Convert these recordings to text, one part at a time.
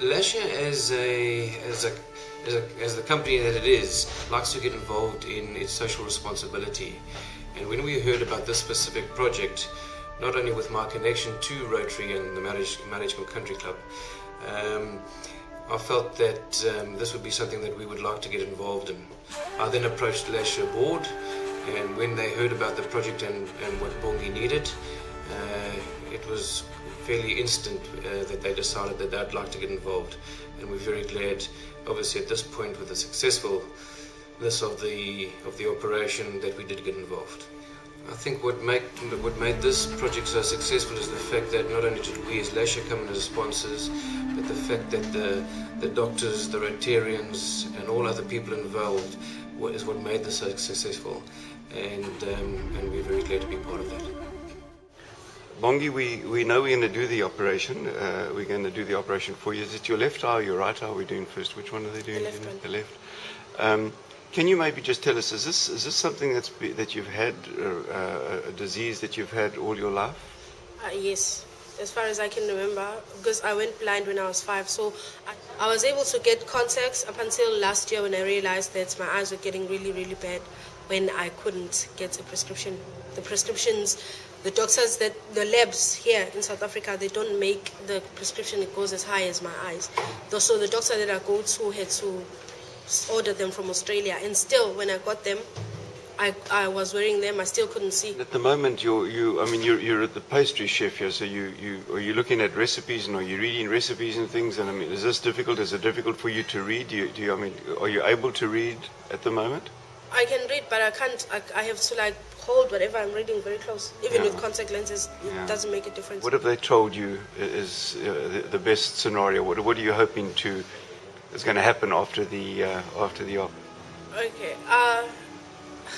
Lasher, as the company that it is, likes to get involved in its social responsibility. And when we heard about this specific project, not only with my connection to Rotary and the Management Country Club, I felt that this would be something that we would like to get involved in. I then approached the Lasher board, and when they heard about the project and what Bongi needed, it was fairly instant that they decided that they'd like to get involved, and we're very glad, obviously at this point, with the successfulness of the operation, that we did get involved. I think what made this project so successful is the fact that not only did we as Lasher come in as sponsors, but the fact that the doctors, the Rotarians, and all other people involved is what made this so successful, and we're very glad to be part of that. Bongi, we know we're going to do the operation. We're going to do the operation for you. Is it your left eye or your right eye? Are we doing first? Which one are they doing? The left one. The left. Can you maybe just tell us, is this something that you've had, a disease that you've had all your life? Yes, as far as I can remember, because I went blind when I was 5, so I was able to get contacts up until last year when I realized that my eyes were getting really, really bad when I couldn't get a prescription. The prescriptions, the doctors, the labs here in South Africa, they don't make the prescription, it goes as high as my eyes. So the doctor that I go to had to order them from Australia, and still when I got them, I was wearing them, I still couldn't see. At the moment, you're at the pastry chef here, so are you looking at recipes, and are you reading recipes and things? And I mean, is this difficult? Is it difficult for you to read? Are you able to read at the moment? I can read, but I can't. I have to hold whatever I'm reading very close. Even with contact lenses, it doesn't make a difference. What have they told you is the best scenario? What are you hoping is going to happen after the op? Okay.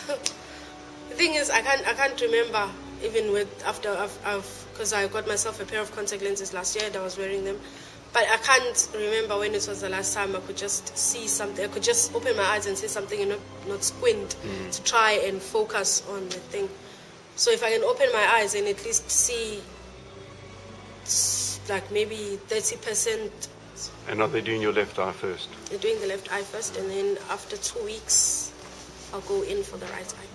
The thing is, I can't remember even because I got myself a pair of contact lenses last year and I was wearing them. But I can't remember when it was the last time I could just see something. I could just open my eyes and see something and not squint to try and focus on the thing. So if I can open my eyes and at least see maybe 30%. And are they doing your left eye first? They're doing the left eye first, and then after 2 weeks, I'll go in for the right eye.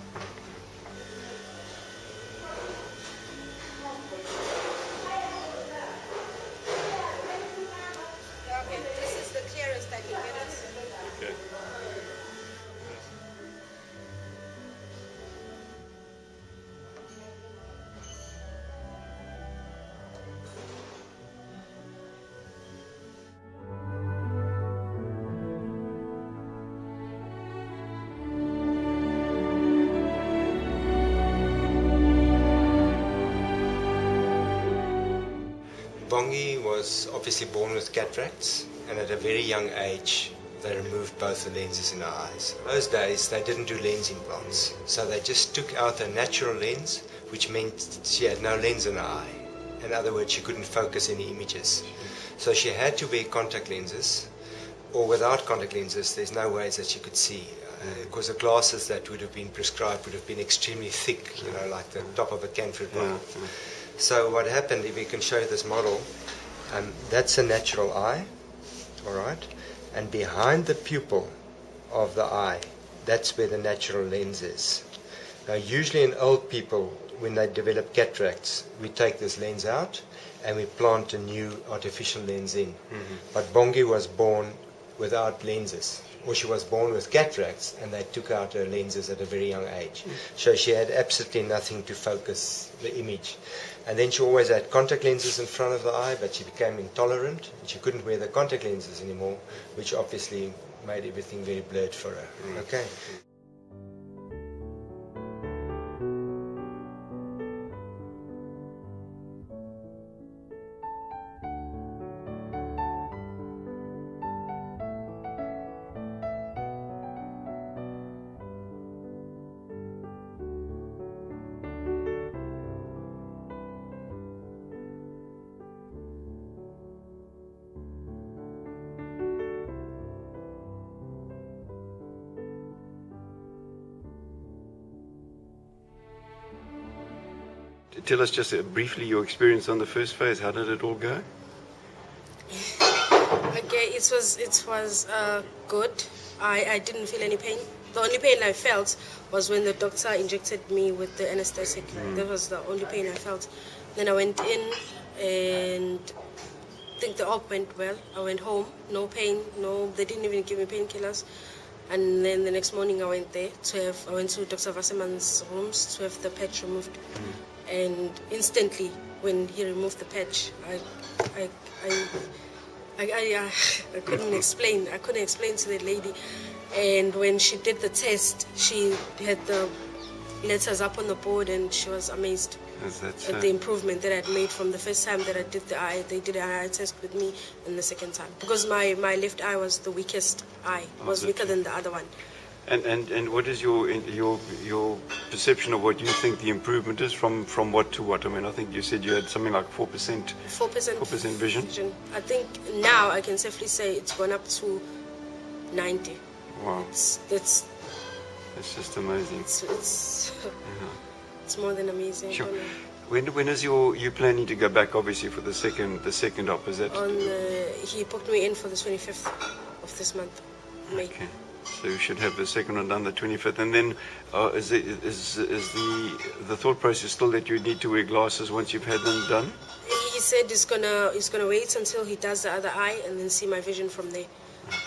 Bongi was obviously born with cataracts, and at a very young age they removed both the lenses in her eyes. In those days they didn't do lens implants, so they just took out a natural lens, which meant she had no lens in her eye. In other words, she couldn't focus any images. So she had to wear contact lenses, or without contact lenses there's no ways that she could see. Because the glasses that would have been prescribed would have been extremely thick, like the top of a camphor bottle. So what happened, if we can show you this model, that's a natural eye, all right? And behind the pupil of the eye, that's where the natural lens is. Now usually in old people, when they develop cataracts, we take this lens out and we plant a new artificial lens in. But Bongi was born without lenses, or she was born with cataracts and they took out her lenses at a very young age. So she had absolutely nothing to focus the image. And then she always had contact lenses in front of the eye, but she became intolerant and she couldn't wear the contact lenses anymore, which obviously made everything very blurred for her. Okay. Tell us just briefly your experience on the first phase. How did it all go? Okay, it was good. I didn't feel any pain. The only pain I felt was when the doctor injected me with the anesthetic. That was the only pain I felt. Then I went in and I think the op went well. I went home, no pain, no. They didn't even give me painkillers. And then the next morning I went there I went to Dr. Wasserman's rooms to have the patch removed. And instantly when he removed the patch, I couldn't explain. I couldn't explain to the lady. And when she did the test, she had the letters up on the board, and she was amazed at the improvement that I'd made from the first time that I did the eye. They did an eye test with me, and the second time, because my left eye was the weakest eye, was weaker than the other one. And what is your perception of what you think the improvement is from what to what? I mean, I think you said you had something like 4%. 4% vision. I think now I can safely say it's gone up to 90. Wow. It's just amazing. It's more than amazing. Sure. When is you planning to go back? Obviously for the second op, is that? He booked me in for the 25th of this month, May. Okay. So you should have the second one done the 25th, and then is the thought process still that you need to wear glasses once you've had them done? He said he's gonna wait until he does the other eye and then see my vision from there. Okay.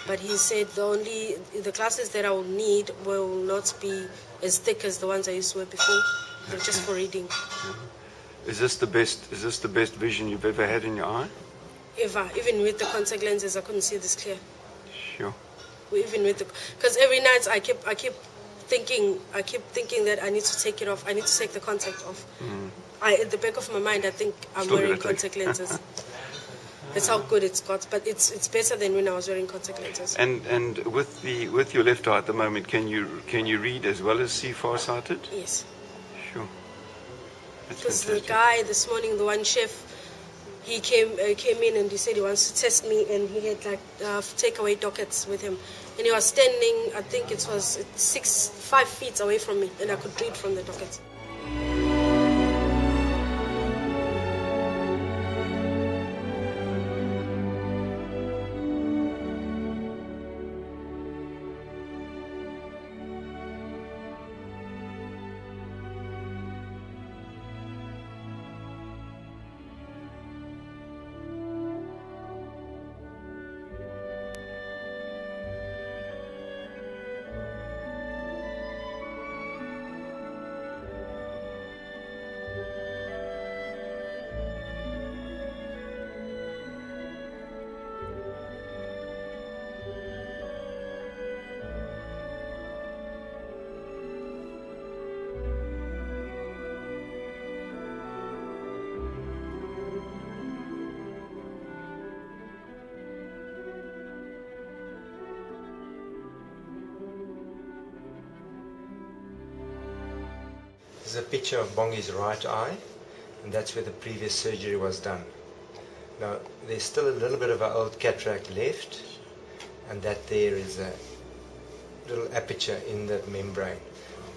But he said the glasses that I will need will not be as thick as the ones I used to wear before. They're just for reading. Is this the best vision you've ever had in your eye? Ever, even with the contact lenses, I couldn't see this clear. Sure. Even with because every night I keep thinking that I need to take it off. I need to take the contact off. At the back of my mind, I think I'm wearing contact lenses. That's how good it's got, but it's better than when I was wearing contact lenses. And with your left eye at the moment, can you read as well as see farsighted? Yes. Sure. Because the guy this morning, the one chef, he came in and he said he wants to test me, and he had like takeaway dockets with him, and he was standing, I think it was 5 feet away from me, and I could read from the dockets. This is a picture of Bongi's right eye, and that's where the previous surgery was done. Now, there's still a little bit of an old cataract left, and that there is a little aperture in that membrane.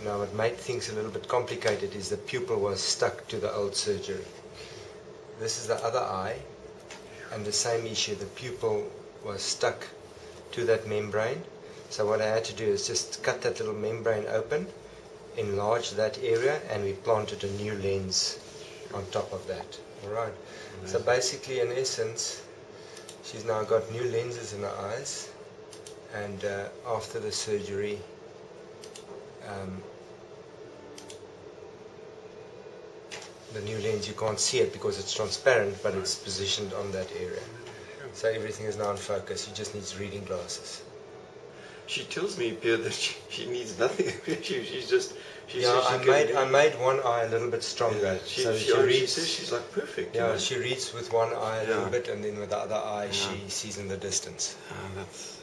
Now, what made things a little bit complicated is the pupil was stuck to the old surgery. This is the other eye, and the same issue, the pupil was stuck to that membrane. So what I had to do is just cut that little membrane open, enlarge that area, and we planted a new lens on top of that. Alright. So basically, in essence, she's now got new lenses in her eyes, and after the surgery, the new lens, you can't see it because it's transparent, but it's positioned on that area. So everything is now in focus. She just needs reading glasses. She tells me, Pierre, that she needs nothing. I made one eye a little bit stronger. Yeah, she reads. She says she's like perfect. Yeah, she reads with one eye a little bit, and then with the other eye she sees in the distance.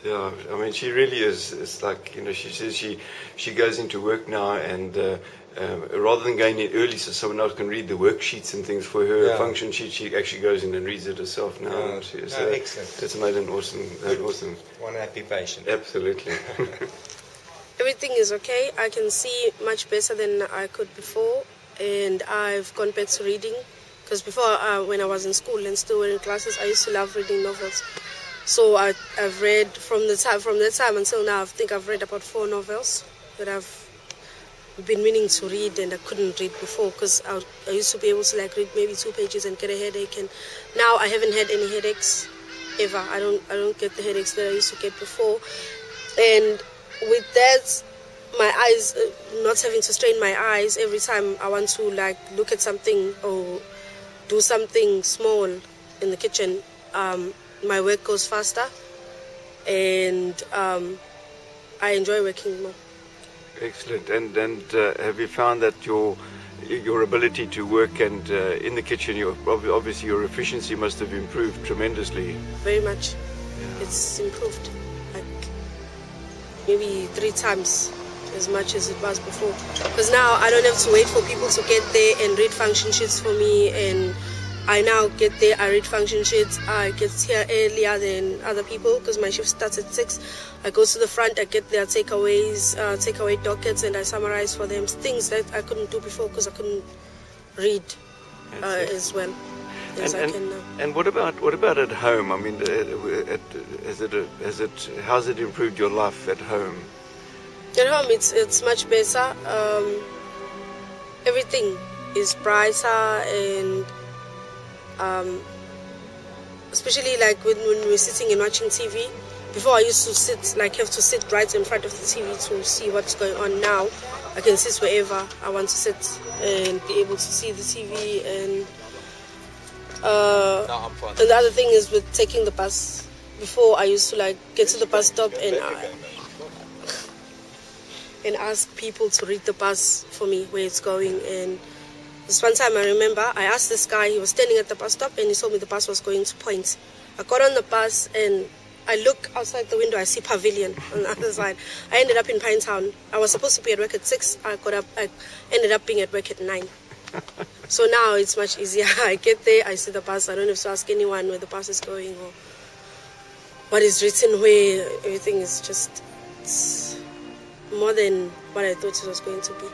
I mean, she really is. It's like, she says she goes into work now, and rather than going in early so someone else can read the worksheets and things for her function sheet, she actually goes in and reads it herself now. Excellent. It's made an awesome. One happy patient. Absolutely. Everything is okay. I can see much better than I could before, and I've gone back to reading, because before when I was in school and still wearing glasses, I used to love reading novels. So I've read from that time until now. I think I've read about 4 novels that I've been meaning to read and I couldn't read before because I used to be able to like read maybe 2 pages and get a headache, and now I haven't had any headaches ever. I don't get the headaches that I used to get before, and with that, my eyes, not having to strain my eyes every time I want to like look at something or do something small in the kitchen, my work goes faster, and I enjoy working more. Excellent. And have you found that your ability to work and in the kitchen, obviously your efficiency must have improved tremendously? Very much. It's improved like maybe 3 times as much as it was before. Because now I don't have to wait for people to get there and read function sheets for me, and I now get there, I read function sheets, I get here earlier than other people because my shift starts at 6. I go to the front, I get their takeaway dockets, and I summarize for them things that I couldn't do before because I couldn't read as well as I can now. And what about at home? I mean, how's it improved your life at home? At home, it's much better. Everything is brighter, and especially like when we're sitting and watching TV. Before I used to have to sit right in front of the TV to see what's going on. Now I can sit wherever I want to sit and be able to see the TV. And and the other thing is with taking the bus. Before I used to like get to the bus stop and ask people to read the bus for me where it's going. And this one time I remember I asked this guy, he was standing at the bus stop and he told me the bus was going to Point. I got on the bus and I look outside the window, I see Pavilion on the other side. I ended up in Pinetown. I was supposed to be at work at 6. I ended up being at work at 9. So now it's much easier. I get there, I see the bus. I don't have to ask anyone where the bus is going or what is written where. Everything is just more than what I thought it was going to be.